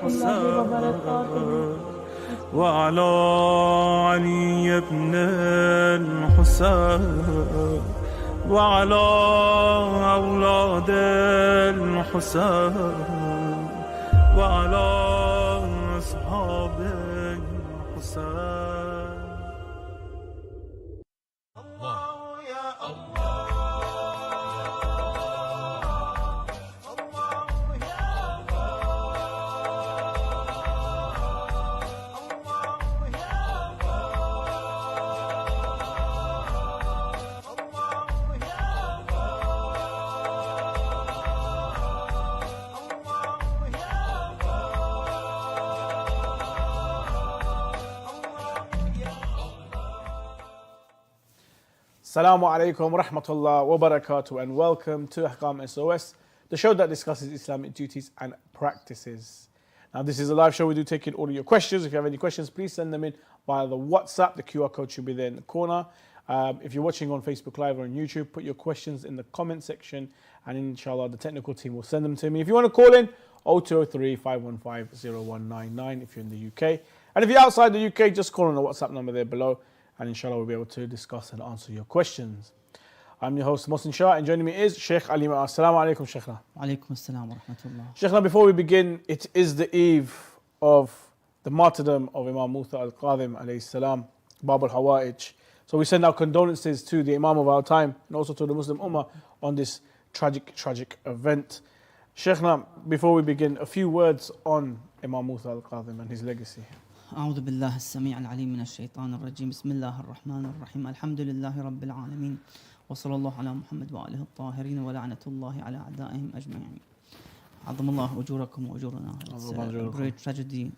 الله وبركاته. وعلى علي بن الحسين وعلى أولاد الحسين وعلى أصحاب الحسين. Assalamu alaikum wa rahmatullah wa barakatuh, and welcome to Ahkam SOS, the show that discusses Islamic duties and practices. Now, this is a live show. We do take in all of your questions. If you have any questions, please send them in via the WhatsApp. The QR code should be there in the corner. If you're watching on Facebook Live or on YouTube, put your questions in the comment section, and inshallah, the technical team will send them to me. If you want to call in, 0203 515 0199 if you're in the UK. And if you're outside the UK, just call on the WhatsApp number there below, and inshallah we'll be able to discuss and answer your questions. I'm your host, Mohsin Shah, and joining me is Sheikh Ali. Assalamu alaikum, Sheikhna. Alaikum assalam wa rahmatullah. Sheikhna, before we begin, it is the eve of the martyrdom of Imam Musa al-Kadhim alayhi salam, Bab al-Hawa'ij. So we send our condolences to the Imam of our time and also to the Muslim Ummah on this tragic event. Sheikhna, before we begin, a few words on Imam Musa al-Kadhim and his legacy. أعوذ بالله السميع العليم من الشيطان الرجيم. بسم الله الرحمن الرحيم. الحمد لله رب العالمين وصلى الله على محمد وآله الطاهرين ولعنة الله على أعدائهم أجمعين. عظم الله أجوركم وأجورنا. It's a great tragedy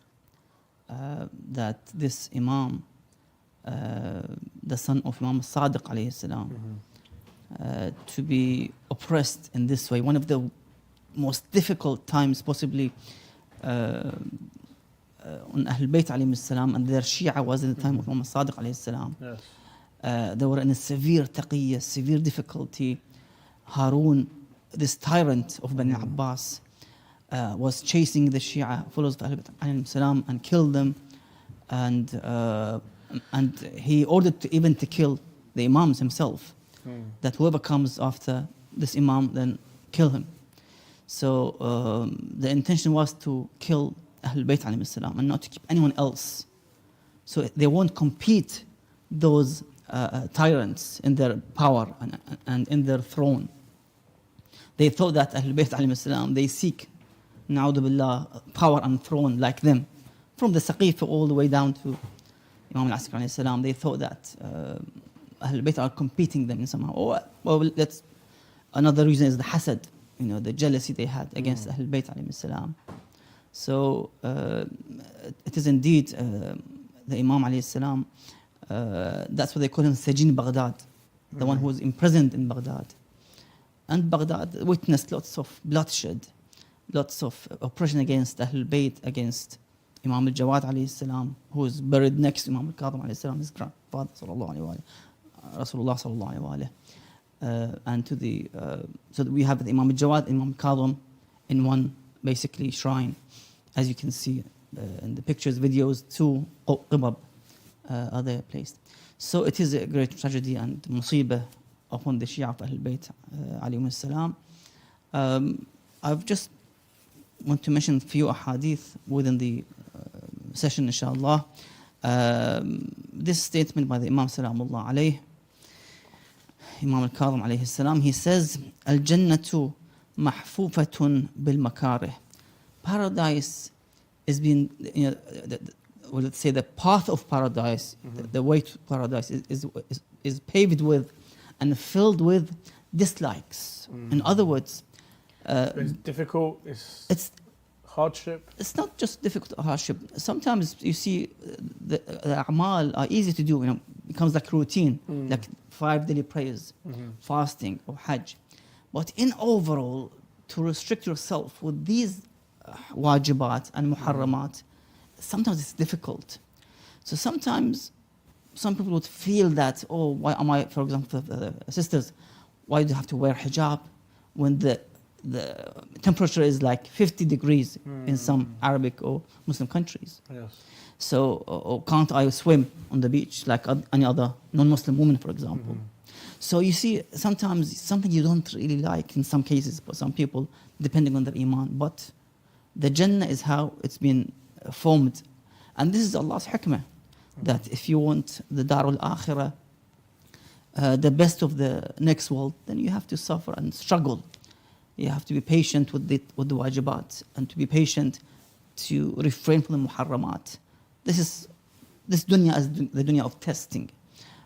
that this Imam, the son of Imam Sadiq alayhi salam, to be oppressed in this way. One of the most difficult times possibly on Ahlul Bayt alayhi salam, and their Shia was in the time of Imam Sadiq alayhi salam. Yes. They were in a severe taqiyya, severe difficulty. Harun, this tyrant of Bani Abbas, was chasing the Shia, followers of Ahlul Bayt alayhi salam, and killed them. And he ordered to kill the Imams himself, that whoever comes after this Imam, then kill him. So the intention was to kill Ahlul Bayt alayhi salam and not to keep anyone else. So they won't compete those tyrants in their power and in their throne. They thought that Ahlul Bayt alayhi salam, they seek, na'udhu billah, power and throne like them. From the Saqifa all the way down to Imam al-Askar alayhi salam, they thought that Ahlul Bayt are competing them somehow. Well, that's another reason is the hasad, the jealousy they had against Ahlul Bayt alayhi salam. So it is indeed the Imam alayhi salam, that's what they call him, Sajin Baghdad, the one who was imprisoned in Baghdad. And Baghdad witnessed lots of bloodshed, lots of oppression against Ahlul Bayt, against Imam al-Jawad alayhi salam, who is buried next to Imam al-Kadhim alayhi salam, his grandfather sallallahu alayhi wa Rasulullah sallallahu alayhi wa and to the, so that we have the Imam al-Jawad, Imam al-Kadhim in one basically shrine. As you can see in the pictures, videos, two qibab are there placed. So it is a great tragedy and musibah upon the Shia of Ahlul Bayt alayhim salam. I've just want to mention a few ahadith within the session, inshallah. This statement by the Imam Salamullah alayh, Imam al-Kadhim alayhi salam, he says, Al-Jannatu mahfufatun bil-makarih. Paradise is being, let's say the path of paradise, the way to paradise is paved with and filled with dislikes. In other words, it's difficult, it's hardship. It's not just difficult or hardship. Sometimes you see the a'mal are easy to do, it becomes like routine, like 5 daily prayers, fasting or hajj. But in overall, to restrict yourself with these wajibat and muharramat, sometimes it's difficult. So sometimes some people would feel that, why am I, for example, sisters, why do you have to wear hijab when the the temperature is like 50 degrees in some Arabic or Muslim countries. Yes. So, or can't I swim on the beach like any other non-Muslim woman, for example? So you see, sometimes something you don't really like in some cases, for some people, depending on their iman. But the Jannah is how it's been formed. And this is Allah's hikmah, that if you want the Darul Akhirah, the best of the next world, then you have to suffer and struggle. You have to be patient with the wajibat, and to be patient to refrain from the muharramat. This dunya is the dunya of testing.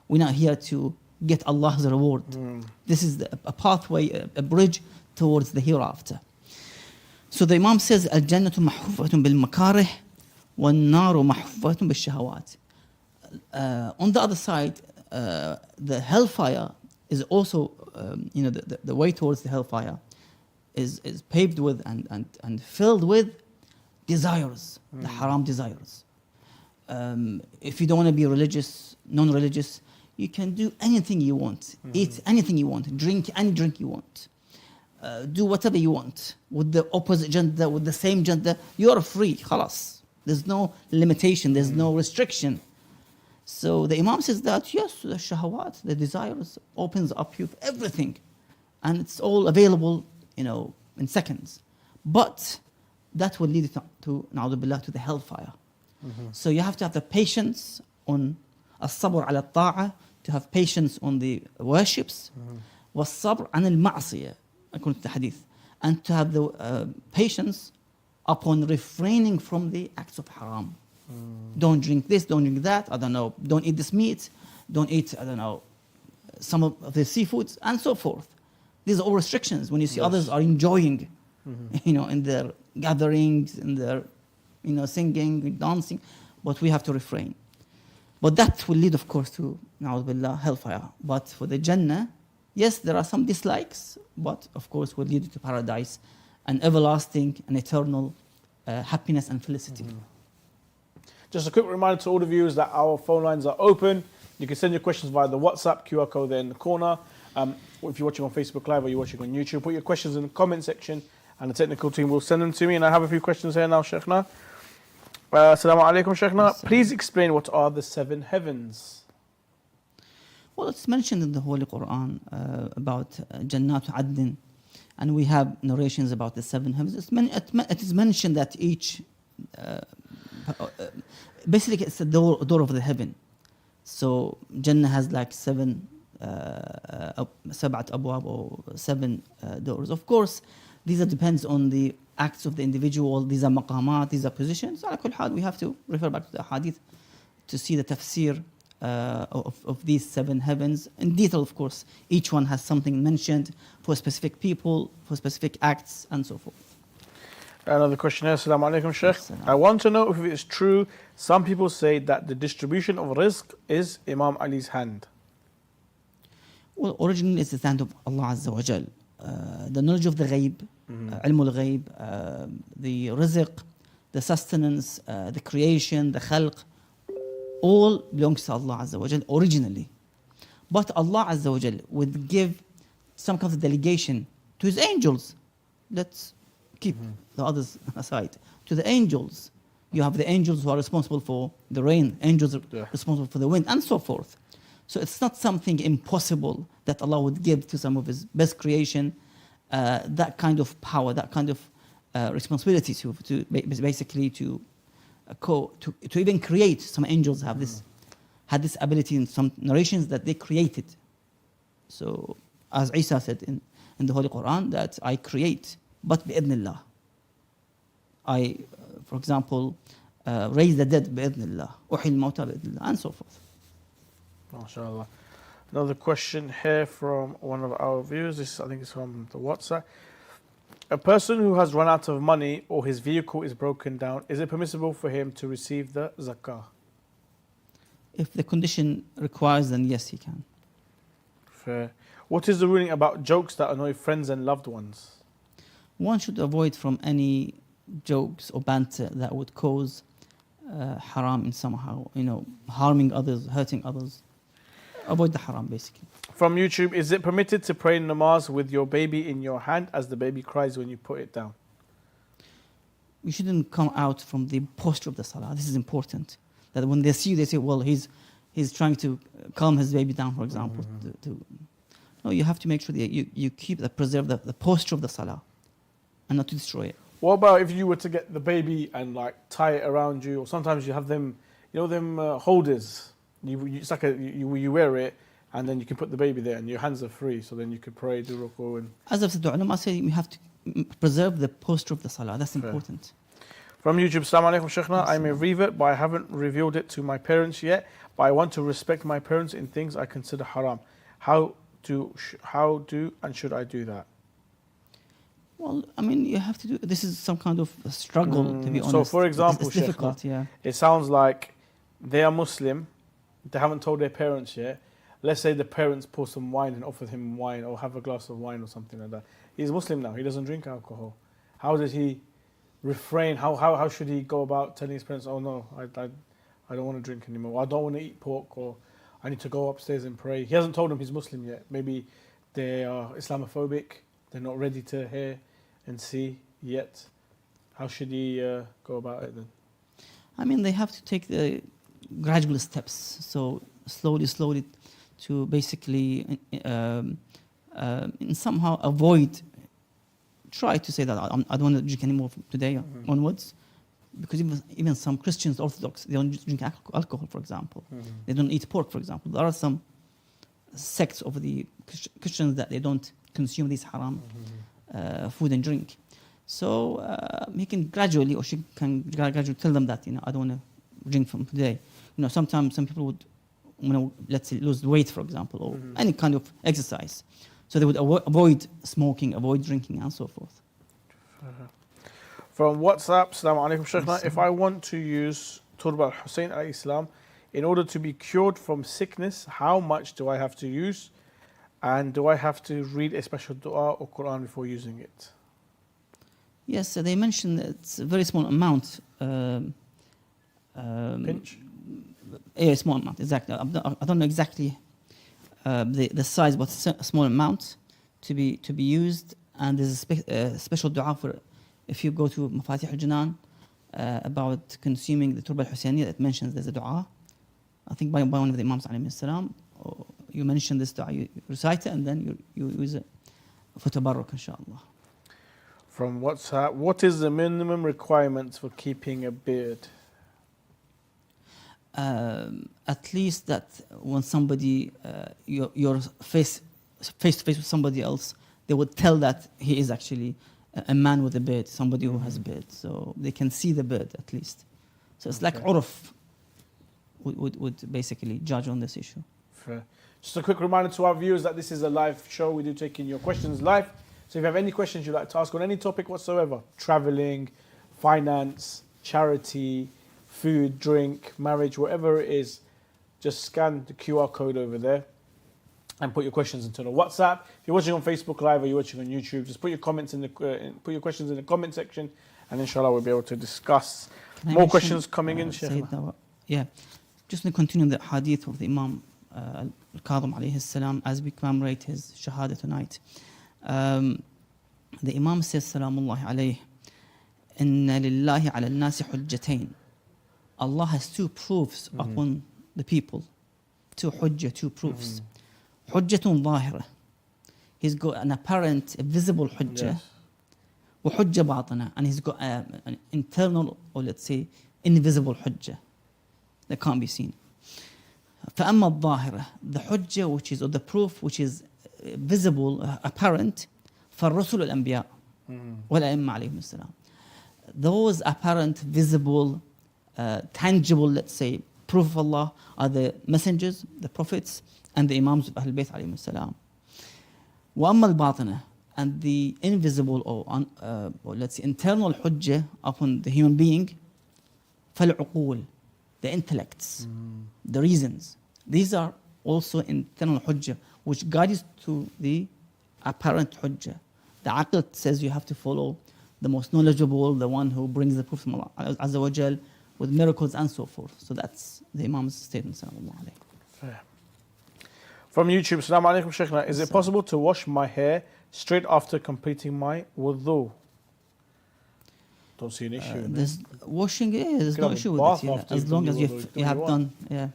We're not here to get Allah's reward. This is a pathway, a bridge towards the hereafter. So the Imam says, Al-Jannatu mahfufatun bil makarih, wal-naru mahfufatun bil shahawat. On the other side, the hellfire is also, the way towards the hellfire is paved with and filled with desires, the haram desires. If you don't want to be religious, non-religious, you can do anything you want, eat anything you want, drink any drink you want, do whatever you want with the opposite gender, with the same gender. You are free, khalas. There's no limitation, there's no restriction. So the Imam says that yes, the shahawat, the desires, opens up you for everything, and it's all available, in seconds. But that will lead to na'udhu billah, to the hellfire. So you have to have the patience on as-sabr ala ta'a, to have patience on the worships, was-sabr an al-ma'siyah, according to the hadith, and to have the patience upon refraining from the acts of haram. Don't drink this, don't drink that, don't eat this meat, don't eat, some of the seafoods, and so forth. These are all restrictions when you see others are enjoying, in their gatherings, in their, singing, dancing, but we have to refrain. But that will lead, of course, to, na'udhu billah, hellfire. But for the Jannah, yes, there are some dislikes, but of course will lead to paradise and everlasting and eternal happiness and felicity. Just a quick reminder to all the viewers that our phone lines are open. You can send your questions via the WhatsApp QR code there in the corner. If you're watching on Facebook Live or you're watching on YouTube, put your questions in the comment section and the technical team will send them to me. And I have a few questions here now, Sheikhna. Assalamu alaikum, Sheikhna. Please explain what are the 7 heavens? Well, it's mentioned in the Holy Quran about Jannat Adn, and we have narrations about the 7 heavens. It is mentioned that each, basically it's a door of the heaven. So Jannah has like 7 sab'at abwab, or 7 doors. Of course, these depends on the acts of the individual. These are maqamat, these are positions. Ala kull hal, we have to refer back to the hadith to see the tafsir of these 7 heavens. In detail, of course, each one has something mentioned for specific people, for specific acts, and so forth. Another question here. Assalamu alaikum, Sheikh. I want to know if it is true. Some people say that the distribution of rizq is Imam Ali's hand. Well, originally it's the hand of Allah Azza wa Jal. The knowledge of the ghaib, ilm al-ghaib, the rizq, the sustenance, the creation, the khalq, all belongs to Allah Azza wa Jal originally. But Allah Azza wa Jal would give some kind of delegation to His angels. Let's keep the others aside. To the angels. You have the angels who are responsible for the rain, angels are responsible for the wind, and so forth. So it's not something impossible that Allah would give to some of His best creation, that kind of power, that kind of responsibility to basically to even create. Some angels had this ability in some narrations that they created. So as Isa said in the Holy Quran, that I create, but bi'idhnillah. I, for example, raise the dead bi'idhnillah, uhil mawta bi'idhnillah, and so forth. MashaAllah. Another question here from one of our viewers. This, I think, is from the WhatsApp. A person who has run out of money or his vehicle is broken down, is it permissible for him to receive the zakah? If the condition requires, then yes, he can. Fair. What is the ruling about jokes that annoy friends and loved ones? One should avoid from any jokes or banter that would cause haram in somehow, harming others, hurting others. avoid the haram basically. From YouTube, is it permitted to pray namaz with your baby in your hand as the baby cries when you put it down? You shouldn't come out from the posture of the salah. This is important. That when they see you, they say, well, he's trying to calm his baby down, for example. No, you have to make sure that you preserve the posture of the salah and not to destroy it. What about if you were to get the baby and like tie it around you, or sometimes you have them, them holders. It's like you wear it, and then you can put the baby there, and your hands are free, so then you could pray, do ruku, and. As I've said, the ulama say we have to preserve the posture of the salah. That's important. From YouTube, Salam alaikum Sheikhna, I'm a revert, but I haven't revealed it to my parents yet. But I want to respect my parents in things I consider haram. How do and should I do that? Well, I mean, you have to do. This is some kind of a struggle, to be honest. So, for example, it's difficult. Sheikhna, Yeah. It sounds like they are Muslim. They haven't told their parents yet. Let's say the parents pour some wine and offer him wine, or have a glass of wine or something like that. He's Muslim now. He doesn't drink alcohol. How does he refrain? How should he go about telling his parents, oh no, I don't want to drink anymore. I don't want to eat pork, or I need to go upstairs and pray. He hasn't told them he's Muslim yet. Maybe they are Islamophobic. They're not ready to hear and see yet. How should he go about it then? I mean, they have to take the gradual steps. So slowly to basically somehow avoid. Try to say that I don't want to drink anymore from today onwards, because even some Christians, Orthodox, they don't drink alcohol, for example. They don't eat pork, for example. There are some sects of the Christians that they don't consume this haram food and drink. So he can gradually, or she can gradually tell them that, I don't want to drink from today. Sometimes some people would, let's say, lose weight, for example, or any kind of exercise. So they would avoid smoking, avoid drinking, and so forth. From WhatsApp, Assalamu alaikum Sheikhna. If I want to use Turba Hussein alayhi salam in order to be cured from sickness, how much do I have to use? And do I have to read a special dua or Quran before using it? Yes, so they mentioned it's a very small amount. Pinch? Yeah, small amount, exactly. I don't know exactly the size, but a small amount to be used. And there's a special dua for, if you go to Mafatih al-Janan, about consuming the Turba al-Husayniyya, that mentions there's a dua. I think by one of the Imams alayhi salam, you mention this dua, you recite it, and then you use it for tabarruk, inshallah. From WhatsApp, what is the minimum requirements for keeping a beard? At least that when somebody, you're face to face with somebody else, they would tell that he is actually a man with a beard, somebody who has a beard. So they can see the beard at least. So it's like urf would basically judge on this issue. Fair. Just a quick reminder to our viewers that this is a live show. We do take in your questions live. So if you have any questions you'd like to ask on any topic whatsoever, traveling, finance, charity, food, drink, marriage, whatever it is, just scan the QR code over there and put your questions into the WhatsApp. If you're watching on Facebook Live or you're watching on YouTube, just put your comments put your questions in the comment section, and inshallah we'll be able to discuss more questions coming in. Sheikh. Yeah, just to continue the hadith of the Imam Al-Kadhim alayhi salam as we commemorate his shahada tonight. The Imam says, Salamullahi alayhi, Inna lillahi ala nasi hujjatain. Allah has two proofs upon the people. Two proofs. Hujjatun zahira. He's got an apparent, a visible hujjah. Wa hujjah batina. And he's got an internal, or let's say, invisible hujjah that can't be seen. فأما الظاهرة, the hujjah which is, or the proof which is visible, apparent, فالرسل الأنبياء والأئمة عليهم السلام. Those apparent, visible, tangible, let's say, proof of Allah are the messengers, the prophets, and the Imams of Ahlul Bayt alayhim salam. وأما الباطنة, and the invisible or let's say internal hujjah upon the human being, فالعقول, the intellects, the reasons. These are also internal hujjah, which guides to the apparent hujjah. The aql says you have to follow the most knowledgeable, the one who brings the proof from Allah Azza wa Jal with miracles and so forth. So that's the Imam's statement. Fair. From YouTube, Assalamu alaikum Shaykhna. Is it possible to wash my hair straight after completing my wudu? Don't see an issue. in it. There's washing, there's can no have a issue with bath it. Yeah. after As you've long done as your wudu, you you do what have you done, yeah.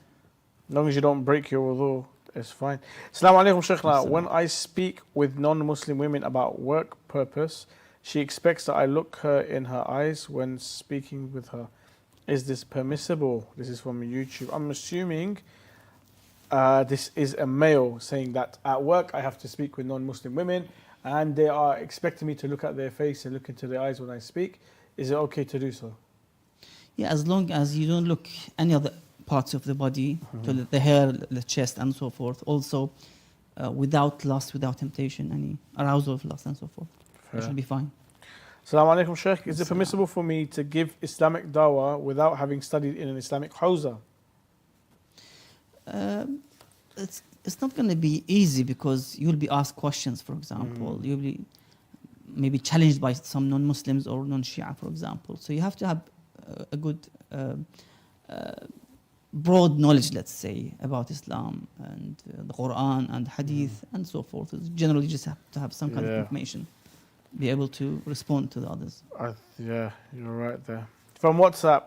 As long as you don't break your wudu, it's fine. Assalamu alaikum Shaykhna. Assalam. When I speak with non-Muslim women about work purpose, she expects that I look her in her eyes when speaking with her. Is this permissible? This is from YouTube. I'm assuming this is a male saying that at work I have to speak with non-Muslim women and they are expecting me to look at their face and look into their eyes when I speak. Is it okay to do so? Yeah, as long as you don't look any other parts of the body, to the hair, the chest, and so forth. Also, without lust, without temptation, any arousal of lust, and so forth. That should be fine. Assalamu alaikum Sheikh. Is it permissible for me to give Islamic dawa without having studied in an Islamic hawza? It's not going to be easy because you'll be asked questions, for example. You'll be maybe challenged by some non-Muslims or non-Shia, for example. So you have to have a good broad knowledge, let's say, about Islam and the Quran and Hadith and so forth. It's generally, you just have to have some kind of information, be able to respond to the others. Yeah, you're right there. From WhatsApp,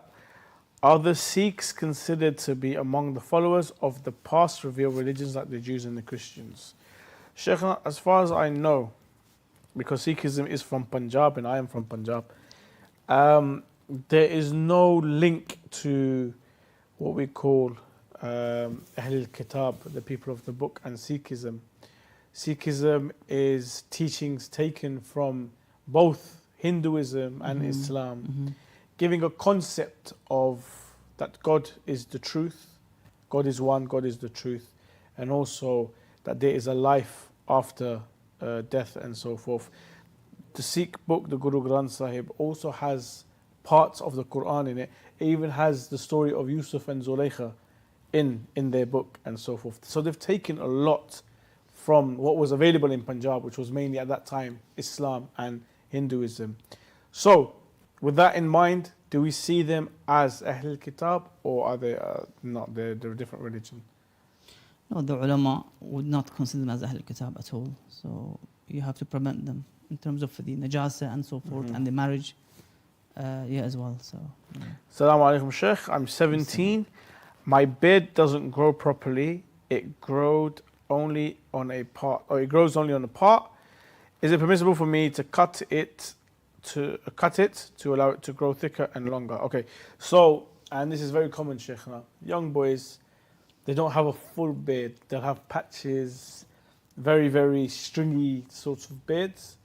are the Sikhs considered to be among the followers of the past revealed religions like the Jews and the Christians? Sheikh, as far as I know, because Sikhism is from Punjab and I am from Punjab, there is no link to what we call Ahl Kitab, the people of the book, and Sikhism. Sikhism is teachings taken from both Hinduism and Islam, giving a concept of that God is the truth, God is one, God is the truth, and also that there is a life after death and so forth. The Sikh book, the Guru Granth Sahib, also has parts of the Quran in it. It even has the story of Yusuf and Zulaykha in their book and so forth. So they've taken a lot from what was available in Punjab, which was mainly at that time Islam and Hinduism. So with that in mind, do we see them as Ahl Kitab or are they not? They're a different religion. No, the ulama would not consider them as Ahl Kitab at all. So you have to prevent them in terms of the najasa and so forth and the marriage. As well. So. Yeah. Assalamu alaikum Sheikh. I'm 17. My beard doesn't grow properly. It grows only on a part. Is it permissible for me to cut it to allow it to grow thicker and longer? Okay. So, and this is very common, Sheikh. Young boys, they don't have a full beard. They'll have patches, very, very stringy sorts of beards.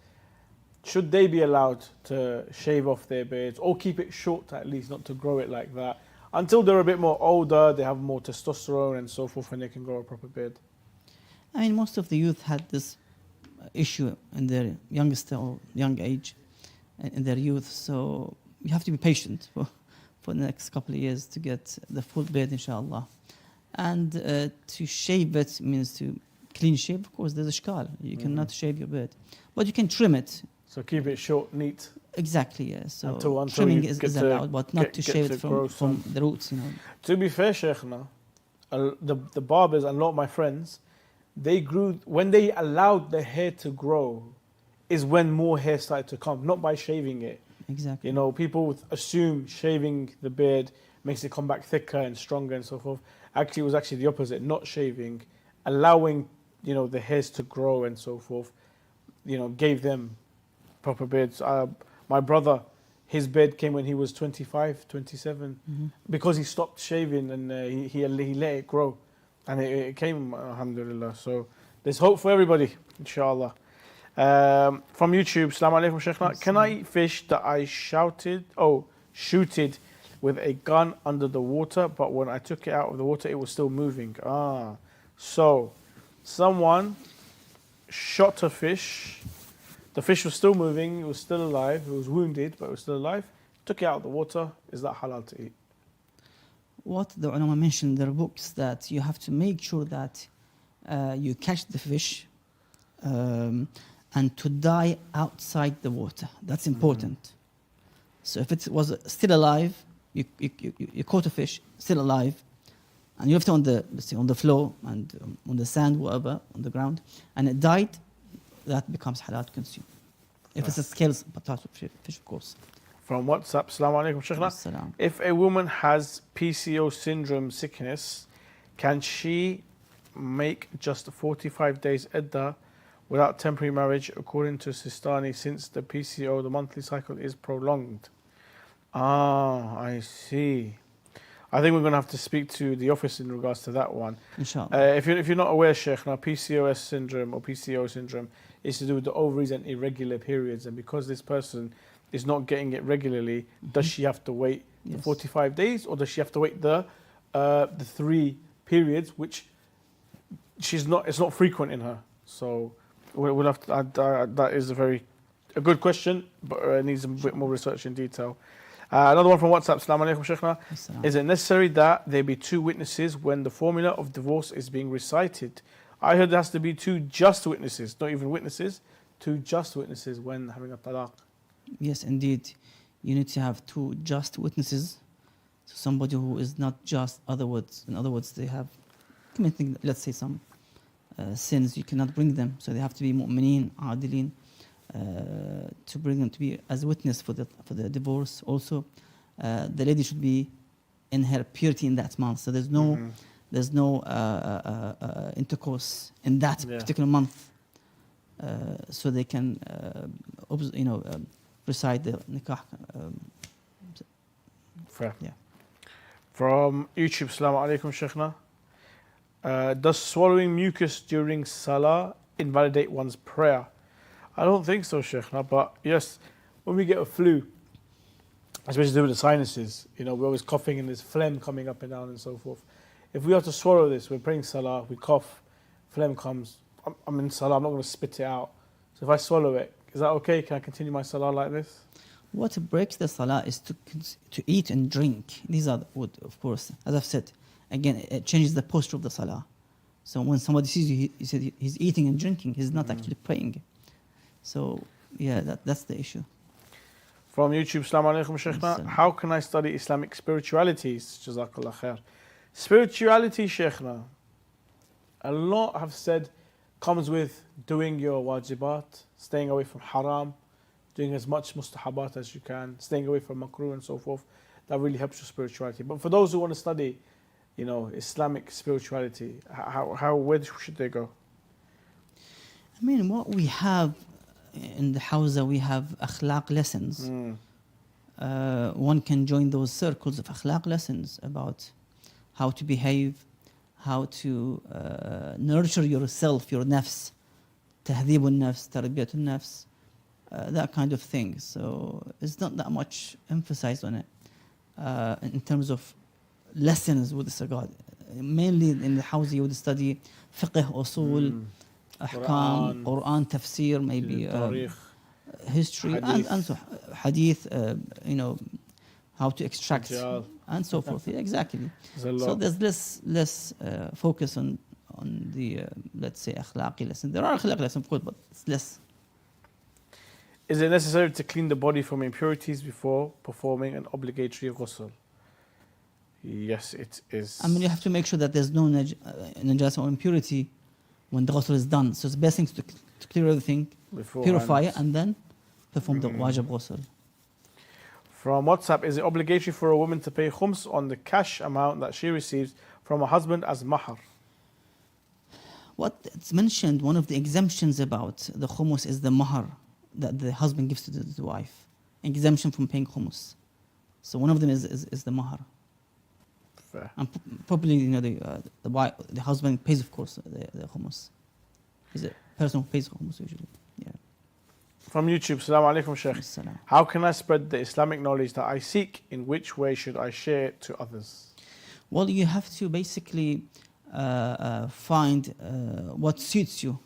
Should they be allowed to shave off their beards or keep it short at least, not to grow it like that? Until they're a bit more older, they have more testosterone and so forth, and they can grow a proper beard. I mean, most of the youth had this issue in their youngest or young age, in their youth. So you have to be patient for the next couple of years to get the full beard, inshallah. And to shave it means to clean shave. Of course, there's a shkal. You cannot shave your beard, but you can trim it. So keep it short, neat. Exactly, yeah. So until trimming is allowed, but not to shave it from the roots, you know. To be fair, Shaykhna, the barbers and a lot of my friends, they grew, when they allowed the hair to grow, is when more hair started to come, not by shaving it. Exactly. You know, people assume shaving the beard makes it come back thicker and stronger and so forth. Actually, it was actually the opposite, not shaving, allowing, you know, the hairs to grow and so forth, you know, gave them proper beards. My brother, his beard came when he was 25, 27, because he stopped shaving and he let it grow. And it came, alhamdulillah. So there's hope for everybody, inshallah. From YouTube, Assalamu alaikum Sheikh. Can I eat fish that I shooted with a gun under the water, but when I took it out of the water, it was still moving? So someone shot a fish. The fish was still moving, it was still alive, it was wounded, but it was still alive. Took it out of the water. Is that halal to eat? What the ulama mentioned in their books, that you have to make sure that you catch the fish and to die outside the water. That's important. So if it was still alive, you caught a fish still alive, and you left it on the, let's say, on the floor and on the sand, whatever, on the ground, and it died, that becomes halal to consume. If it's a scales potato fish, of course. From WhatsApp, Assalamu alaikum, Sheikhna. Salam. If a woman has PCOS syndrome sickness, can she make just 45 days iddah without temporary marriage according to Sistani, since the PCO, the monthly cycle, is prolonged? Ah, I see. I think we're going to have to speak to the office in regards to that one. Inshallah. If you're not aware, Sheikh, now PCOS syndrome or PCO syndrome is to do with the ovaries and irregular periods, and because this person is not getting it regularly, does she have to wait the 45 days, or does she have to wait the 3 periods, which it's not frequent in her? So we'll have to, that is a good question, but it needs a bit more research in detail. Another one from WhatsApp. Assalamu alaikum, Sheikhna. Is it necessary that there be 2 witnesses when the formula of divorce is being recited? I heard there has to be 2 just witnesses, not even witnesses, 2 just witnesses when having a talaq. Yes, indeed. You need to have 2 just witnesses. So somebody who is not just, in other words, they have committing, let's say, some sins, you cannot bring them. So they have to be mu'mineen, adilin, to bring them to be as witness for the divorce. Also, the lady should be in her purity in that month. So there's no intercourse in that particular month, so they can recite the nikah. Fair. Yeah. From YouTube, Assalamu alaikum, Sheikhna. Does swallowing mucus during salah invalidate one's prayer? I don't think so, Sheikhna, but yes, when we get a flu, especially to do with the sinuses, we're always coughing and there's phlegm coming up and down and so forth. If we have to swallow this, we're praying salah, we cough, phlegm comes, I'm in salah, I'm not going to spit it out. So if I swallow it, is that okay? Can I continue my salah like this? What breaks the salah is to eat and drink. These are, of course, as I've said, again, it changes the posture of the salah. So when somebody sees you, he said he's eating and drinking, he's not actually praying. So, yeah, that's the issue. From YouTube, Assalamu alaikum, Sheikhna. How can I study Islamic spiritualities? Jazakallah khair. Spirituality, Sheikhna, a lot have said comes with doing your wajibat, staying away from haram, doing as much mustahabat as you can, staying away from makruh and so forth. That really helps your spirituality. But for those who want to study, Islamic spirituality, where should they go? I mean, what we have in the Hawza, we have akhlaq lessons. One can join those circles of akhlaq lessons about how to behave, how to nurture yourself, your nafs, tahdhib al-nafs, tarbiyat al-nafs, that kind of thing. So it's not that much emphasized on it in terms of lessons with this regard. Mainly in the Hawza you would study fiqh, usul, ahkam, Quran, tafsir, maybe history, and so hadith, how to extract and so forth. Yeah, exactly. So there's less focus on the let's say akhlaqi lesson. There are akhlaq lessons, of course, but it's less. Is it necessary to clean the body from impurities before performing an obligatory ghusl? Yes, it is. I mean, you have to make sure that there's no najasa or impurity when the ghusl is done. So it's best thing to clear everything, purify it, and then perform the wajib ghusl. From WhatsApp, is it obligatory for a woman to pay khums on the cash amount that she receives from her husband as mahar? What it's mentioned, one of the exemptions about the khumus is the mahar that the husband gives to the wife. Exemption from paying khumus. So one of them is the mahar. Fair. And probably the husband pays, of course, the khumus. He's a person who pays khumus usually. Yeah. From YouTube, Assalamu alaikum, Sheikh. Salam. How can I spread the Islamic knowledge that I seek? In which way should I share it to others? Well, you have to basically find what suits you.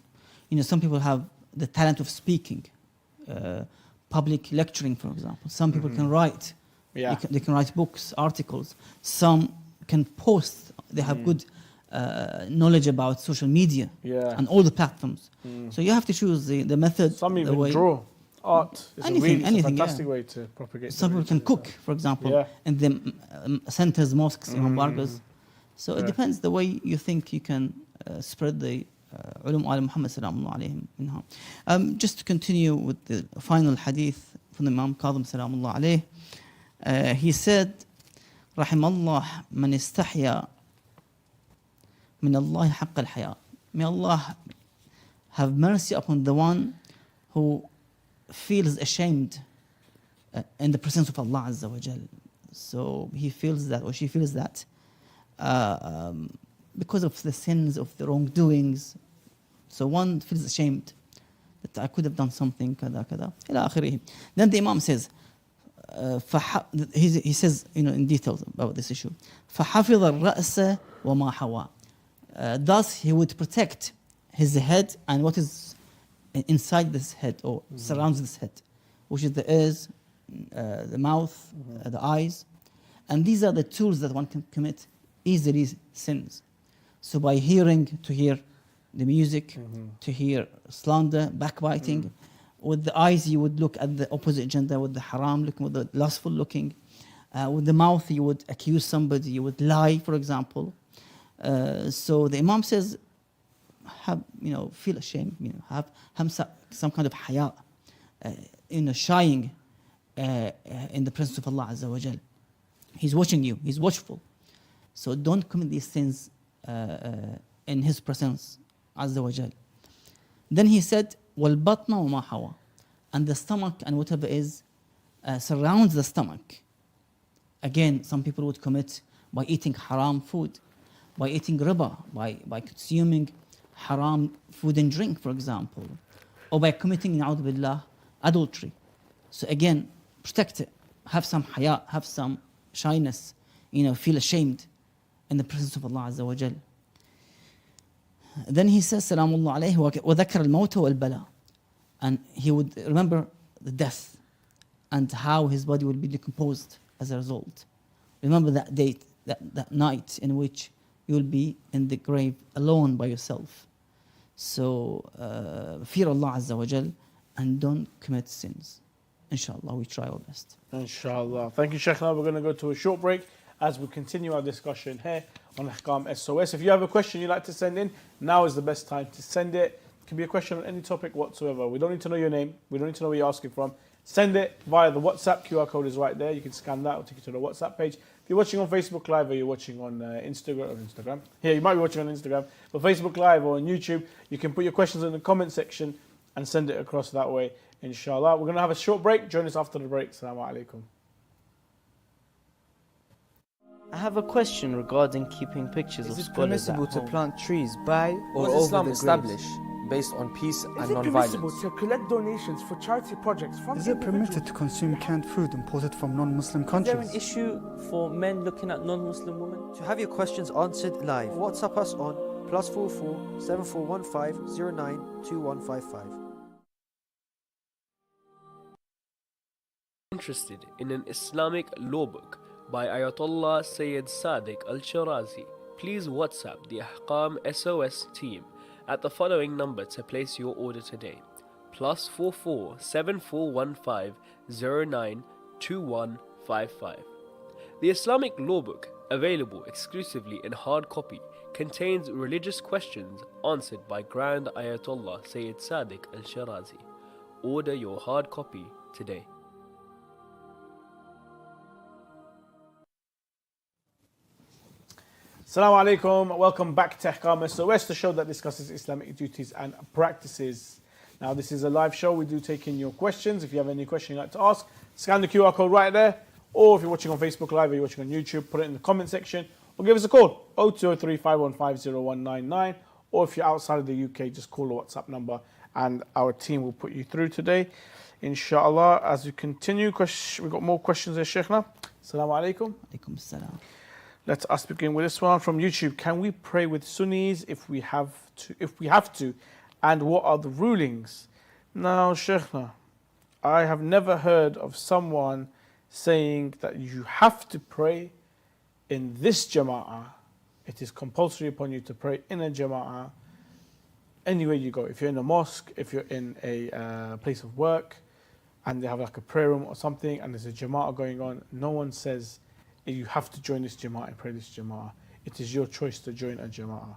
Some people have the talent of speaking, public lecturing, for example. Some people can write. Yeah. They can write books, articles. Some can post. They have good knowledge about social media and all the platforms. So you have to choose the method. Some even draw. Art is anything, a fantastic way to propagate. Some people can cook, for example, in the centers, mosques, Imam Bargas. So it depends the way you think you can spread the علوم آل Muhammad سلام الله عليهم منها. Just to continue with the final hadith from the Imam Kadhim سلام الله عليه. He said رحم الله من استحيا من الله حق الحياة. May Allah have mercy upon the one who feels ashamed in the presence of Allah Azza wa Jal. So he feels that, or she feels that, because of the sins of the wrongdoings. So one feels ashamed that I could have done something, kada kada, ila akhirih. Then the Imam says, he says, in details about this issue. فَحَفِظَ الرَّأْسَ وَمَا حَوَى. Thus he would protect his head and what is inside this head or surrounds this head, which is the ears, the mouth, the eyes. And these are the tools that one can commit easily sins. So by hearing, to hear the music, to hear slander, backbiting. With the eyes, you would look at the opposite gender, with the haram looking, with the lustful looking. With the mouth, you would accuse somebody, you would lie, for example. So the Imam says, feel ashamed, have some kind of haya, shying in the presence of Allah Azza wa Jal. He's watching you, He's watchful. So don't commit these sins in His presence Azza wa Jal. Then he said, وَالْبَطْنَ وَمَا حَوَى. And the stomach and whatever is surrounds the stomach. Again, some people would commit by eating haram food, by eating riba, by consuming haram food and drink, for example, or by committing, na'udhu billah, adultery. So again, protect it. Have some haya, have some shyness, feel ashamed in the presence of Allah Azza wa Jal. Then he says, Salamullah alayhi wa dhakar al-mawta wal-bala. And he would remember the death and how his body will be decomposed as a result. Remember that date, that night in which you will be in the grave alone by yourself. So fear Allah Azza wa Jal and don't commit sins. Inshallah, we try our best. Inshallah. Thank you, Sheikh. Now we're going to go to a short break as we continue our discussion here on Ahkam SOS. If you have a question you'd like to send in, now is the best time to send it. It can be a question on any topic whatsoever. We don't need to know your name. We don't need to know where you're asking from. Send it via the WhatsApp. QR code is right there. You can scan that or take it to the WhatsApp page. If you're watching on Facebook Live or you're watching on Instagram. Yeah, you might be watching on Instagram. But Facebook Live or on YouTube, you can put your questions in the comment section and send it across that way, inshallah. We're going to have a short break. Join us after the break. Assalamu alaikum. I have a question regarding keeping pictures of Is it scholars at permissible to home. plant trees by or Was over Islam the graves? established based on peace and Is it permissible non-violence? to collect donations for charity projects from Is it permitted individuals? to consume canned food imported from non-Muslim Is there countries? an issue for men looking at non-Muslim women? To have your questions answered live, WhatsApp us on +44 7415 092155. Interested in an Islamic law book by Ayatollah Sayyid Sadiq Al-Shirazi, please WhatsApp the Ahkam SOS team at the following number to place your order today: +44 7415 092155. The Islamic law book, available exclusively in hard copy, contains religious questions answered by Grand Ayatollah Sayyid Sadiq Al-Shirazi. Order your hard copy today. Assalamu alaikum. Welcome back to Ahkam SOS, the show that discusses Islamic duties and practices. Now, this is a live show. We do take in your questions. If you have any question you'd like to ask, scan the QR code right there. Or if you're watching on Facebook Live or you're watching on YouTube, put it in the comment section. Or give us a call, 0203 515 0199. Or if you're outside of the UK, just call the WhatsApp number and our team will put you through today. Inshallah, as we continue, we've got more questions there, Sheikh. Assalamu alaikum. Alaikum assalam. Let us begin with this one from YouTube. Can we pray with Sunnis if we have to? And what are the rulings? Now, Sheikhna, I have never heard of someone saying that you have to pray in this jama'ah. It is compulsory upon you to pray in a jama'ah anywhere you go. If you're in a mosque, if you're in a place of work, and they have like a prayer room or something, and there's a jama'ah going on, no one says you have to join this jama'ah and pray this jama'ah. it is your choice to join a Jama'ah.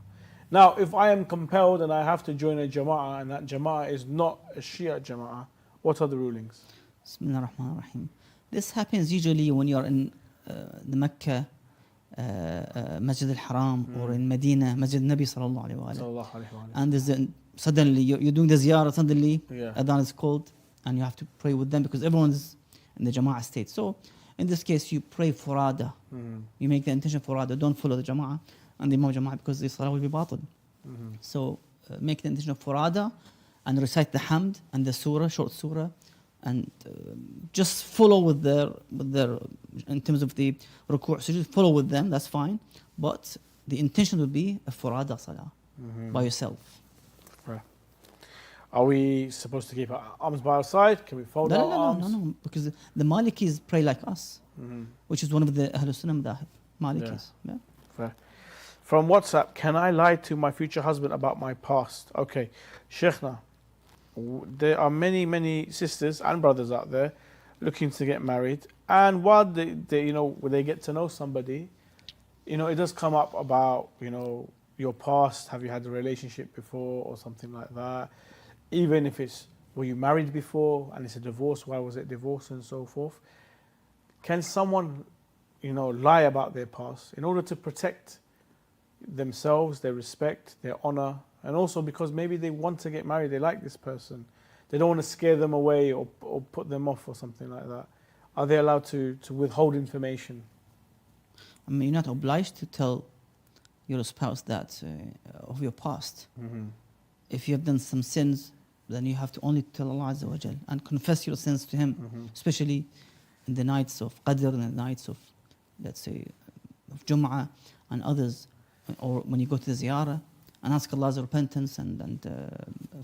Now, if I am compelled and I have to join a Jama'ah and that Jama'ah is not a Shia Jama'ah, what are the rulings? Bismillah ar-Rahman ar-Rahim. This happens usually when you're in the Mecca, Masjid al-Haram, or in Medina, Masjid Nabi sallallahu alayhi wa Sallallahu alayhi wa and suddenly you're doing the ziyarah, suddenly Yeah. Adhan is called and you have to pray with them because everyone's in the Jama'ah state. So in this case, you pray furada. You make the intention furada. Don't follow the Jama'ah and the Imam Jama'ah because the salah will be batil. So make the intention of furada and recite the hamd and the surah, short surah, and just follow with their in terms of the ruku', so just follow with them, that's fine. But the intention would be a furada salah by yourself. Right. Are we supposed to keep our arms by our side? Can we fold our arms? No, because the Malikis pray like us, which is one of the Ahlul Sunnah Madahib, Malikis. Yeah. Fair. From WhatsApp, can I lie to my future husband about my past? Okay, Sheikhna, there are many sisters and brothers out there looking to get married, and while they when they get to know somebody, it does come up about your past. Have you had a relationship before or something like that? Even if it's, were you married before and it's a divorce, why was it divorce and so forth? Can someone lie about their past in order to protect themselves, their respect, their honor, and also because maybe they want to get married, they like this person, they don't want to scare them away or put them off or something like that? Are they allowed to withhold information? I mean, you're not obliged to tell your spouse that of your past. If you have done some sins, then you have to only tell Allah Azza wa Jal and confess your sins to Him, especially in the nights of Qadr and the nights of, let's say, of Jum'ah and others, or when you go to the ziyarah, and ask Allah's repentance and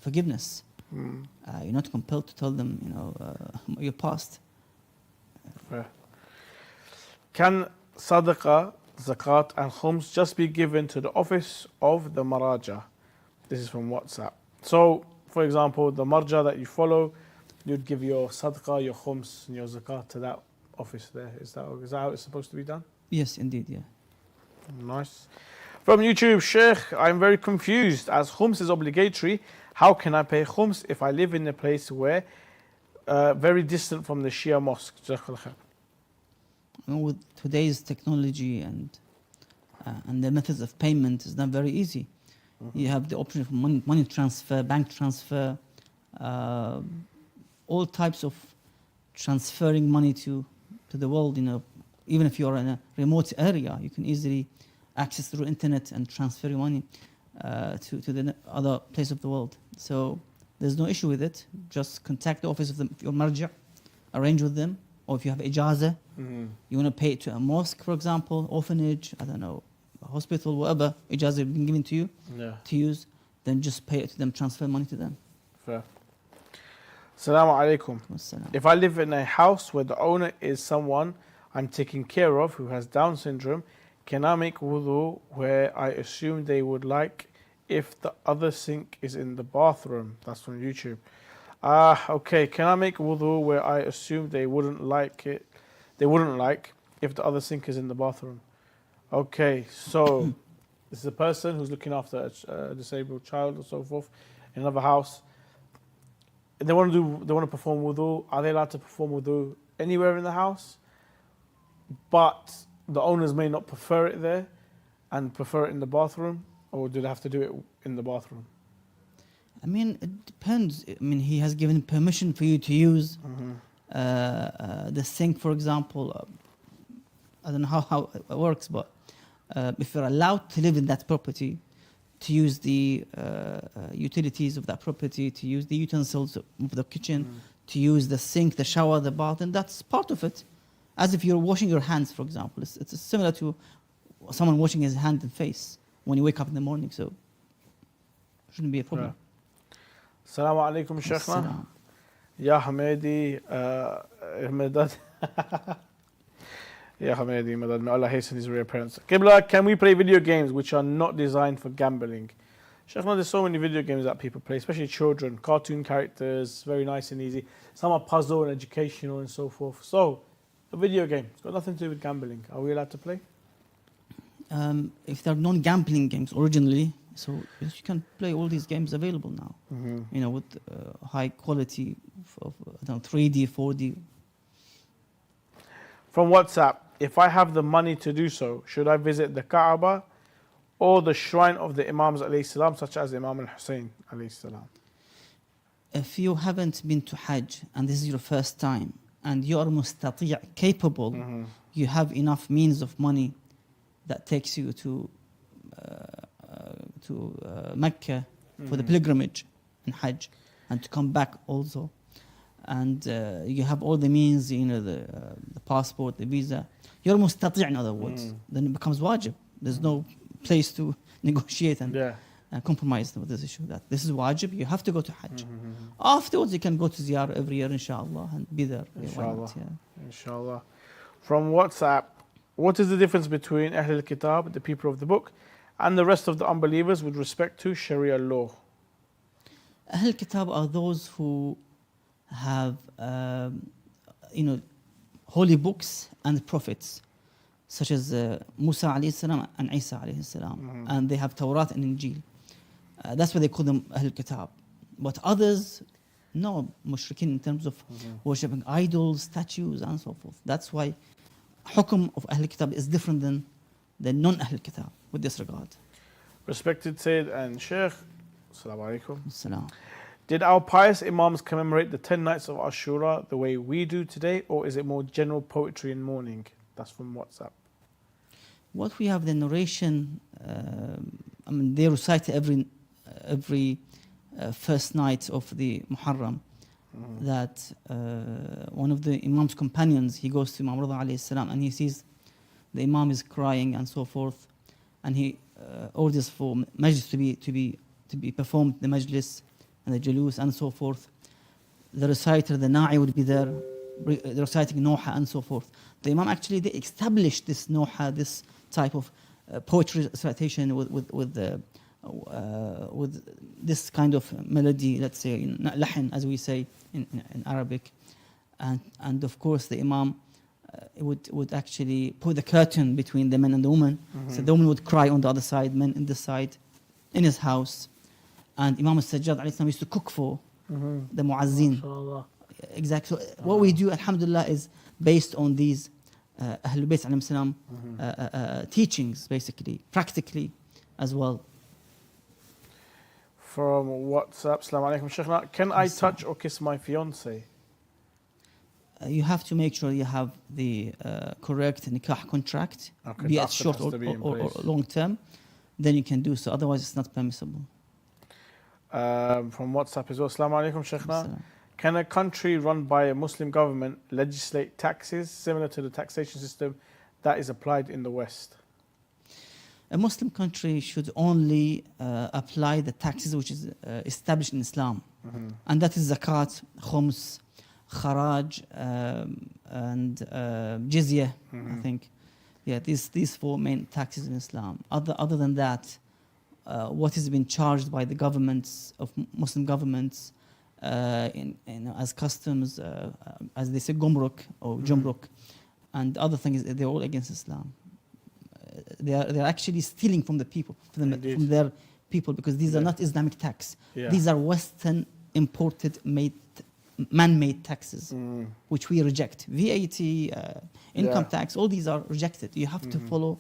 forgiveness. You're not compelled to tell them, your past. Can sadaqah, zakat, and khums just be given to the office of the maraja? This is from WhatsApp. So, for example, the marja that you follow, you'd give your sadaqah, your khums, and your zakat to that office there. Is that how it's supposed to be done? Yes, indeed, yeah. Nice. From YouTube, Sheikh, I'm very confused. As khums is obligatory, how can I pay khums if I live in a place where very distant from the Shia mosque? With today's technology and the methods of payment, is not very easy. You have the option of money transfer, bank transfer, all types of transferring money to the world. Even if you're in a remote area, you can easily access through internet and transfer your money to the other place of the world. So there's no issue with it. Just contact the office of your marja, arrange with them, or if you have ijazah, you want to pay it to a mosque, for example, orphanage, I don't know, a hospital, whatever ijazah has been given to you to use, then just pay it to them, transfer money to them. Fair. Assalamu alaikum. If I live in a house where the owner is someone I'm taking care of who has Down syndrome, can I make wudu where I assume they would like if the other sink is in the bathroom? That's from YouTube. Okay, can I make wudu where I assume they wouldn't like it? They wouldn't like if the other sink is in the bathroom. Okay, so this is a person who's looking after a disabled child or so forth in another house. They want to perform wudu. Are they allowed to perform wudu anywhere in the house? But the owners may not prefer it there and prefer it in the bathroom, or do they have to do it in the bathroom? I mean, it depends. I mean, he has given permission for you to use the sink, for example. I don't know how it works, but if you're allowed to live in that property, to use the utilities of that property, to use the utensils of the kitchen, to use the sink, the shower, the bath, and that's part of it. As if you're washing your hands, for example. It's similar to someone washing his hand and face when you wake up in the morning, so it shouldn't be a problem. Assalamu alaikum, Sheikhna. Ya Hamedi, Medad. Ya Hamedi, Medad. May Allah hasten his reappearance. Qibla, can we play video games which are not designed for gambling? Sheikhna, there's so many video games that people play, especially children. Cartoon characters, very nice and easy. Some are puzzle and educational and so forth. So, a video game, it's got nothing to do with gambling. Are we allowed to play? if they're non-gambling games originally, so you can play all these games available now. You know, with high quality of 3D, 4D. From WhatsApp, if I have the money to do so, should I visit the Kaaba or the shrine of the Imams alayhi salam, such as Imam Hussein alayhi salam? If you haven't been to Hajj and this is your first time and you are mustati', capable, you have enough means of money that takes you to Mecca for the pilgrimage and Hajj, and to come back also, and you have all the means, you know, the passport, the visa, you're mustati', in other words, then it becomes wajib. There's no place to negotiate and compromise with this issue. That this is wajib, you have to go to Hajj. Afterwards you can go to ziyarah every year, inshallah, and be there. Inshallah. Inshallah. From WhatsApp, what is the difference between Ahl al-Kitab, the people of the book, and the rest of the unbelievers with respect to Sharia law? Ahl al-Kitab are those who have, you know, holy books and prophets, such as Musa alayhi salam and Isa alayhi salam, and they have Tawrat and Injil. That's why they call them Ahl al-Kitab. But others, no, mushrikeen in terms of worshipping idols, statues, and so forth. That's why Hukum of Ahl al-Kitab is different than the non-Ahl al-Kitab with this regard. Respected Sayyid and Sheikh, Assalamu alaikum. Salam. Did our pious Imams commemorate the 10 nights of Ashura the way we do today, or is it more general poetry and mourning? That's from WhatsApp. What we have, the narration, I mean, they recite every first night of the Muharram, that one of the Imam's companions, he goes to Imam Rida alayhi salam and he sees the Imam is crying and so forth, and he orders for majlis to be performed, the majlis and the julus and so forth. The reciter, the na'i would be there, reciting noha and so forth. The Imam actually, they established this noha, this type of poetry recitation with this kind of melody, let's say, lahin, as we say in Arabic. And of course the Imam would actually put the curtain between the men and the women. So the woman would cry on the other side, men in this side, in his house. And Imam al-Sajjad alayhi salam used to cook for the muazzin. Exactly. So what we do, alhamdulillah, is based on these Ahlul Bayt alayhim salam teachings, basically, practically as well. From WhatsApp, Assalamu alaikum, Sheikhna. Can I touch or kiss my fiance? You have to make sure you have the correct nikah contract, be it short or long term. Then you can do so. Otherwise, it's not permissible. From WhatsApp as well, Assalamu alaikum, Sheikhna. Can a country run by a Muslim government legislate taxes similar to the taxation system that is applied in the West? A Muslim country should only apply the taxes which is established in Islam. And that is zakat, khums, kharaj, and jizya, I think. Yeah, these four main taxes in Islam. Other than that, what has been charged by the governments of Muslim governments as customs, as they say, gumruk or jumruk, and other things, they're all against Islam. They're actually stealing from the people, from their people, because these are not Islamic tax. These are Western imported, man-made taxes, which we reject. VAT, income tax, all these are rejected. You have to follow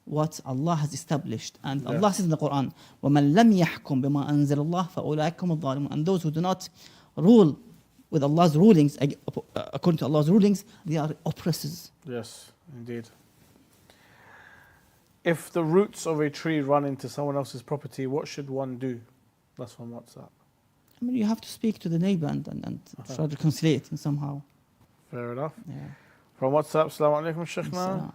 what Allah has established. And Allah says in the Quran, وَمَنْ لَمْ يَحْكُمْ بِمَا أَنزَلَ اللَّهُ فَأُولَٰئِكَ هُمُ الظَّالِمُونَ. And those who do not rule with Allah's rulings, according to Allah's rulings, they are oppressors. Yes, indeed. If the roots of a tree run into someone else's property, what should one do? That's from WhatsApp. I mean, you have to speak to the neighbor and try to conciliate him somehow. Fair enough. Yeah. From WhatsApp, Assalamu alaikum, Sheikhna.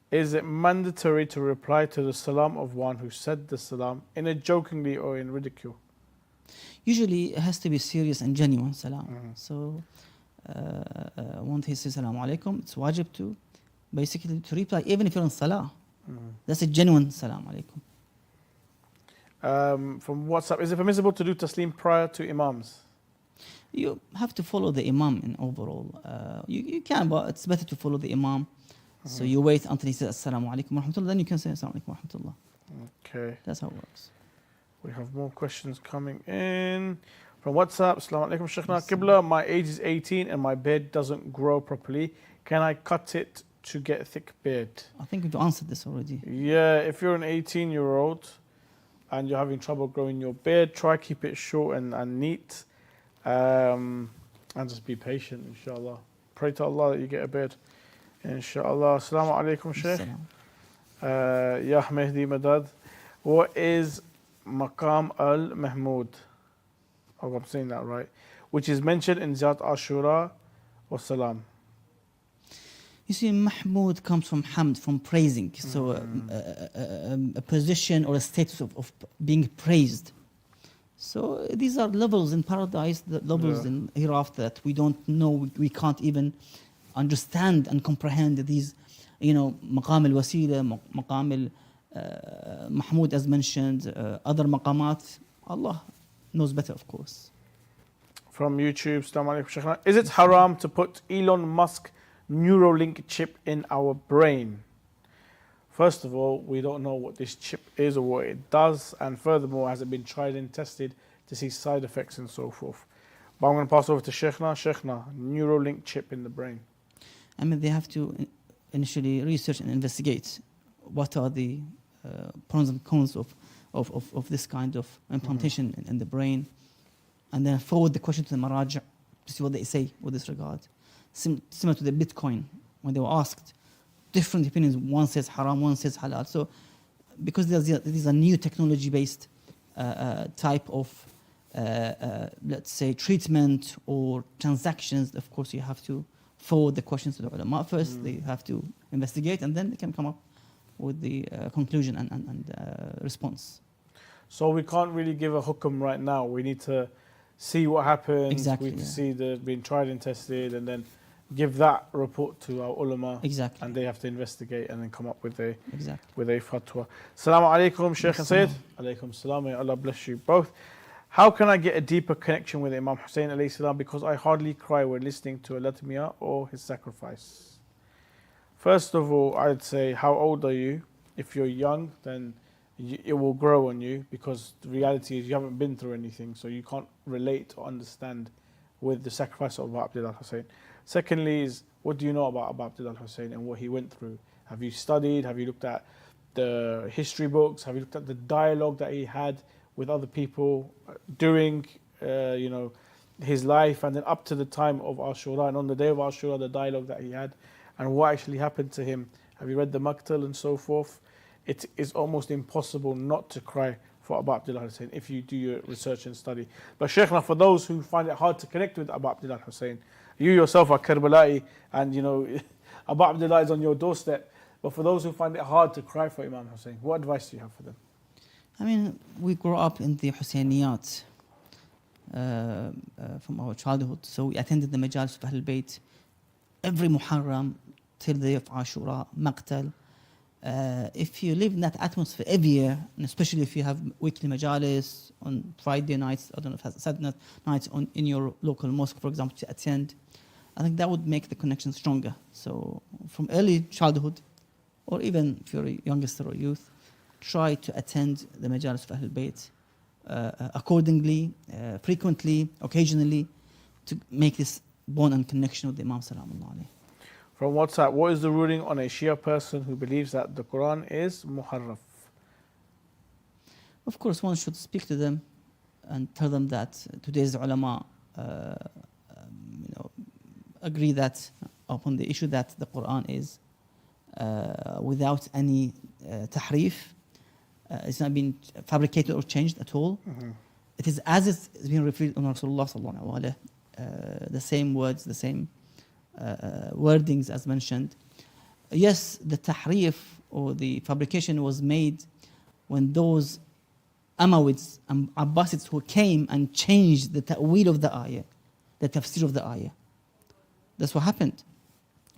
Is it mandatory to reply to the salam of one who said the salam in a jokingly or in ridicule? Usually it has to be serious and genuine salam. So when he says Assalamu alaikum, it's wajib to basically to reply, even if you're in salah. That's a genuine salam alaikum. From WhatsApp, is it permissible to do taslim prior to Imams? You have to follow the Imam in overall. You can, but it's better to follow the Imam So you wait until he says Assalamu alaikum wa rahmatullah, then you can say Assalamu alaikum wa rahmatullah. Okay. That's how it works. We have more questions coming in from WhatsApp. Assalamu alaikum, Sheikhna. Qibla, my age is 18 and my beard doesn't grow properly. Can I cut it to get a thick beard? I think we've answered this already. Yeah, if you're an 18-year-old and you're having trouble growing your beard, try keep it short and neat. And just be patient, inshallah. Pray to Allah that you get a beard, inshallah. Assalamu alaikum, Sheikh. Ya Mehdi Madad. What is Maqam al-Mahmud? I hope I'm saying that right. Which is mentioned in Ziyat Ashura or Salam. You see, Mahmud comes from hamd, from praising. So a position or a status of being praised. So these are levels in paradise, the levels in hereafter that we don't know, we can't even understand and comprehend these, maqam al-wasila, maqam al-mahmud as mentioned, other maqamat. Allah knows better, of course. From YouTube, Assalamu alaikum, Sheikhna. Is it haram to put Elon Musk neurolink chip in our brain? First of all, we don't know what this chip is or what it does, and furthermore, has it been tried and tested to see side effects and so forth. But I'm going to pass over to Sheikhna. Sheikhna, neurolink chip in the brain. I mean, they have to initially research and investigate what are the pros and cons of this kind of implantation in the brain, and then forward the question to the Maraja to see what they say with this regard. Similar to the Bitcoin, when they were asked, different opinions. One says haram, one says halal. So, because these are new technology-based type of, let's say, treatment or transactions, of course, you have to forward the questions to the ulama first. They have to investigate, and then they can come up with the conclusion and response. So we can't really give a hukum right now. We need to see what happens. Exactly. We need to see the been tried and tested, and then give that report to our ulama. Exactly. And they have to investigate and then come up with a Exactly. fatwa. Assalamu alaikum, Sheikh and Sayyid. Alaikum salam. May Allah bless you both. How can I get a deeper connection with Imam Hussein alayhi salam, because I hardly cry when listening to a Latmiya or his sacrifice? First of all, I'd say, how old are you? If you're young, then it will grow on you, because the reality is you haven't been through anything, so you can't relate or understand with the sacrifice of Abu Abdullah Hussein. Secondly is, what do you know about Abu Abdullah Hussein and what he went through? Have you studied? Have you looked at the history books? Have you looked at the dialogue that he had with other people during his life, and then up to the time of Ashura, and on the day of Ashura, the dialogue that he had and what actually happened to him? Have you read the Maqtal and so forth? It is almost impossible not to cry for Abu Abdullah Hussein if you do your research and study. But Sheikhna, for those who find it hard to connect with Abu Abdullah Hussein, you yourself are Karbala'i, and Abu Abdullah is on your doorstep. But for those who find it hard to cry for Imam Hussein, what advice do you have for them? I mean, we grew up in the Husseyniyat from our childhood. So we attended the Majalis of Ahlul Bayt every Muharram till the day of Ashura, Maqtal. If you live in that atmosphere every year, and especially if you have weekly Majalis on Friday nights, I don't know if Saturday nights in your local mosque, for example, to attend, I think that would make the connection stronger. So from early childhood, or even if you're a youngster or youth, try to attend the Majalis of Ahlul Bayt accordingly, frequently, occasionally, to make this bond and connection with the Imam Salam alayhi. From WhatsApp, what is the ruling on a Shia person who believes that the Quran is muharraf? Of course, one should speak to them and tell them that today's ulama agree that upon the issue that the Quran is without any tahrif, it's not been fabricated or changed at all. It is as it's been revealed on Rasulullah sallallahu alaihi wasallam, the same words, the same wordings as mentioned. Yes, the tahrif or the fabrication was made when those Amawids and Abbasids who came and changed the ta'wil of the ayah, the tafsir of the ayah. That's what happened.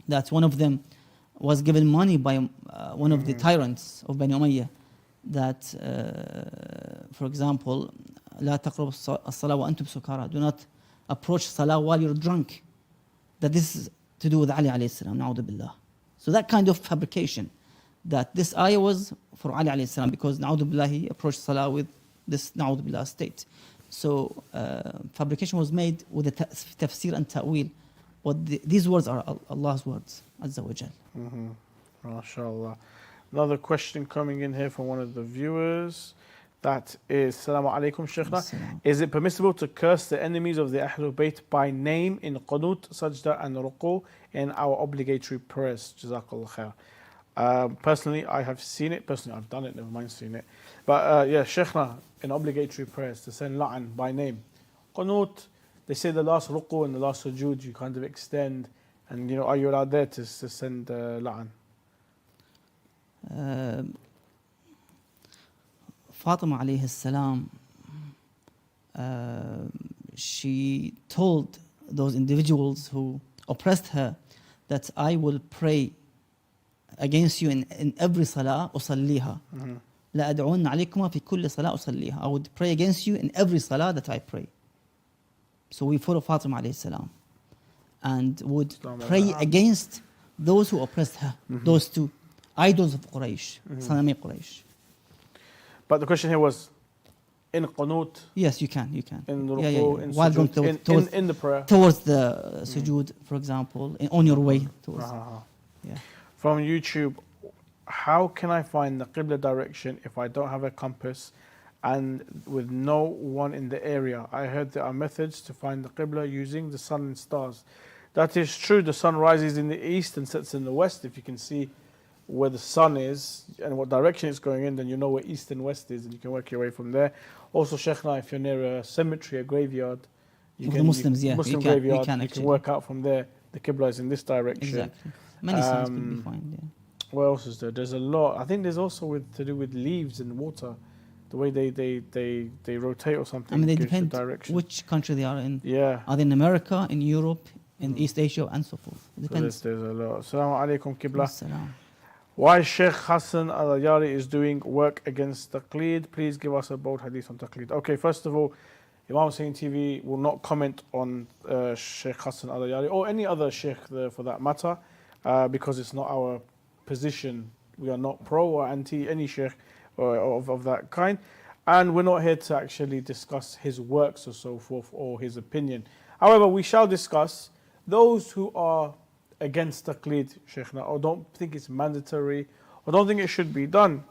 That one of them was given money by one of the tyrants of Bani Umayyah, that, for example, لا تقربوا الصلاة وأنتم سكارى, do not approach salah while you're drunk. That this is to do with Ali alayhi salam, na'udhu billah. So that kind of fabrication, that this ayah was for Ali alayhi salam, because na'udhu billah, he approached salah with this na'udhu billah state. So fabrication was made with the tafsir and ta'wil. But these words are Allah's words, Azza wa Jal. MashaAllah. Another question coming in here from one of the viewers. That is, Assalamu alaikum, Sheikhna. Is it permissible to curse the enemies of the Ahlul Bayt by name in qunut, sajda and ruku in our obligatory prayers? Jazakallah khair. Personally, I have seen it. Personally, I've done it, never mind seeing it. But yeah, Sheikhna, in obligatory prayers, to send la'an by name. Qunut, they say the last ruku and the last sujood, you kind of extend. And, are you allowed there to send la'an? Fatima alayhi salam, she told those individuals who oppressed her that I will pray against you in every salah usalliha. لا أدعون عليكما في كل صلاة أصليها. I would pray against you in every salah that I pray. So we follow Fatima alayhi salam and would pray against those who oppressed her, those two idols of Quraysh, Sanami Quraysh. But the question here was, in qunut? Yes, you can. In the ruku, in While going sujood, in the prayer? Towards the sujood, for example, on your way towards. From YouTube, how can I find the Qibla direction if I don't have a compass and with no one in the area? I heard there are methods to find the Qibla using the sun and stars. That is true. The sun rises in the east and sets in the west. If you can see where the sun is and what direction it's going in, then you know where east and west is, and you can work your way from there. Also, Sheikhna, if you're near a cemetery, a graveyard, Muslim graveyard, you can work out from there. The Qibla is in this direction. Exactly. Many things can be found. What else is there? There's a lot. I think there's also to do with leaves and water, the way they rotate or something. I mean, they gives depend the direction. which country they are in. Yeah. Are they in America, in Europe, in East Asia, and so forth? It depends. So there's a lot. Assalamu alaikum, Qibla. Salam. Why Sheikh Hassan al-Yari is doing work against taqleed? Please give us a bold hadith on taqleed. Okay, first of all, Imam Hussein TV will not comment on Sheikh Hassan al-Yari or any other Sheikh for that matter, because it's not our position. We are not pro or anti any Sheikh of that kind, and we're not here to actually discuss his works or so forth or his opinion. However, we shall discuss those who are against taqleed, Sheikhna, or don't think it's mandatory, or don't think it should be done.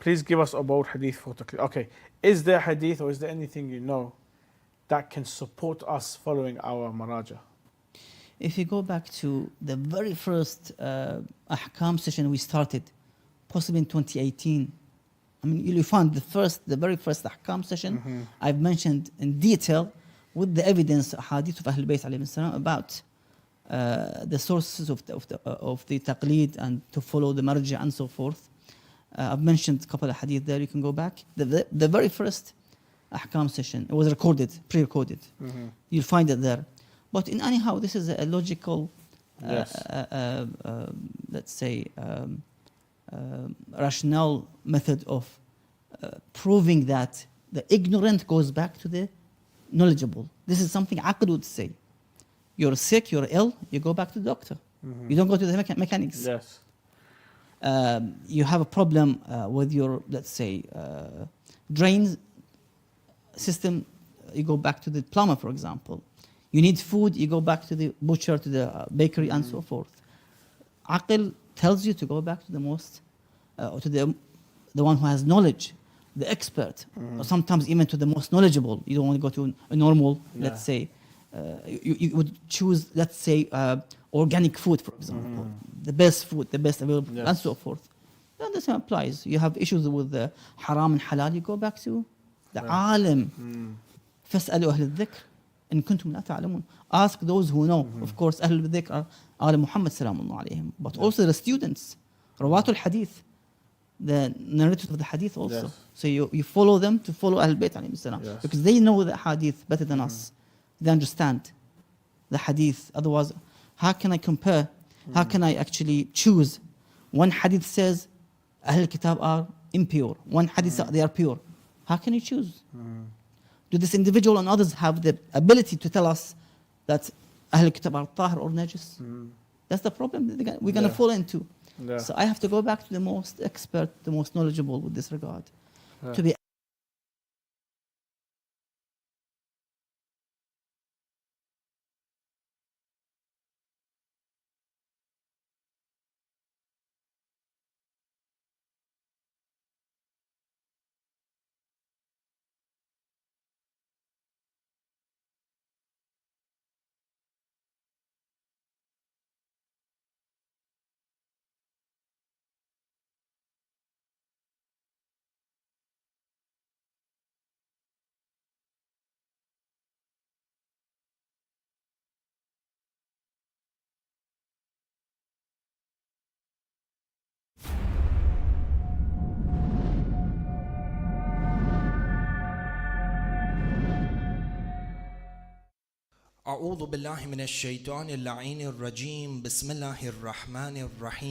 Please give us a bold hadith for taqleed. Okay, is there hadith or is there anything you know that can support us following our maraja? If you go back to the very first Ahkam session we started, possibly in 2018, I mean, you'll find the very first Ahkam session I've mentioned in detail with the evidence, hadith of Ahlul Bayt alayhi salam, about the sources of the taqleed and to follow the marja and so forth. I've mentioned a couple of hadith there, you can go back. The very first Ahkam session, it was recorded, pre-recorded. You'll find it there. But in anyhow, this is a logical, let's say, rational method of proving that the ignorant goes back to the knowledgeable. This is something Aql would say. You're sick, you're ill, you go back to the doctor. You don't go to the mechanics. Yes. You have a problem with your, let's say, drain system, you go back to the plumber, for example. You need food, you go back to the butcher, to the bakery, and so forth. Aql tells you to go back to the most, to the one who has knowledge, the expert, or sometimes even to the most knowledgeable. You don't want to go to a normal, let's say, you would choose, let's say, organic food, for example, the best food, the best available, and so forth. Then the same applies. You have issues with the haram and halal, you go back to the alim. فَاسْأَلُوا أَهْلَ الذِّكْرِ إِن كُنْتُمْ لَا تَعْلَمُونَ. Ask those who know. Of course, Ahlul Dhikr are Ali Muhammad Salam alayhim, but also the students, Rawatul Hadith, the narrators of the Hadith also. So you follow them to follow Ahlul Bayt alayhim salam, because they know the Hadith better than us. They understand the Hadith. Otherwise, how can I compare? How can I actually choose? One Hadith says Ahlul Kitab are impure. One Hadith says they are pure. How can you choose? Do this individual and others have the ability to tell us that أهل الكتاب are طاهر or najis. That's the problem that we're going to fall into. Yeah. So I have to go back to the most expert, the most knowledgeable with this regard, to be أعوذ بالله من الشيطان اللعين الرجيم. بسم الله الرحمن الرحيم.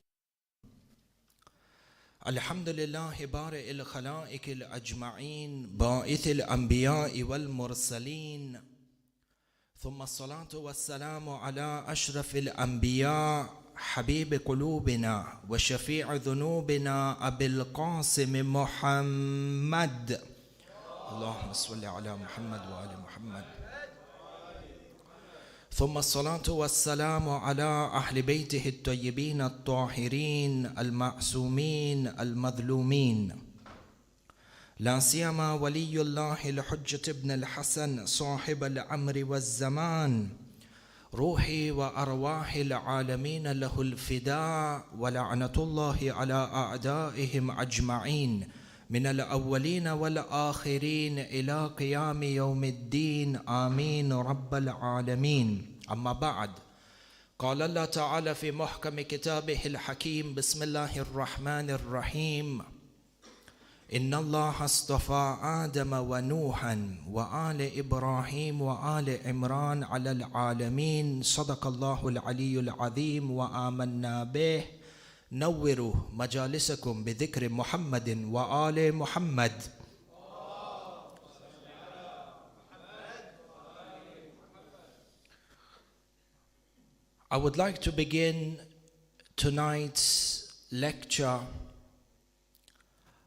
الحمد لله بارئ الخلائق الأجمعين باعث الأنبياء والمرسلين، ثم الصلاة والسلام على أشرف الأنبياء حبيب قلوبنا وشفيع ذنوبنا أبي القاسم محمد. اللهم صل على محمد وآل محمد. ثم الصلاة والسلام على أهل بيته الطيبين الطاهرين المعصومين المظلومين، لا سيما ولي الله الحجة ابن الحسن صاحب الأمر والزمان، روحي وأرواح العالمين له الفداء، ولعنة الله على أعدائهم أجمعين من الأولين والآخرين إلى قيام يوم الدين، آمين رب العالمين. أما بعد، قال الله تعالى في محكم كتابه الحكيم: بسم الله الرحمن الرحيم. إن الله اصطفى آدم ونوحا وآل إبراهيم وآل عمران على العالمين، صدق الله العلي العظيم وآمنا به. نوروا مجالسكم بذكر محمد وآل محمد. I would like to begin tonight's lecture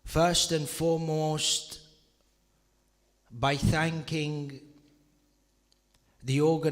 first and foremost by thanking the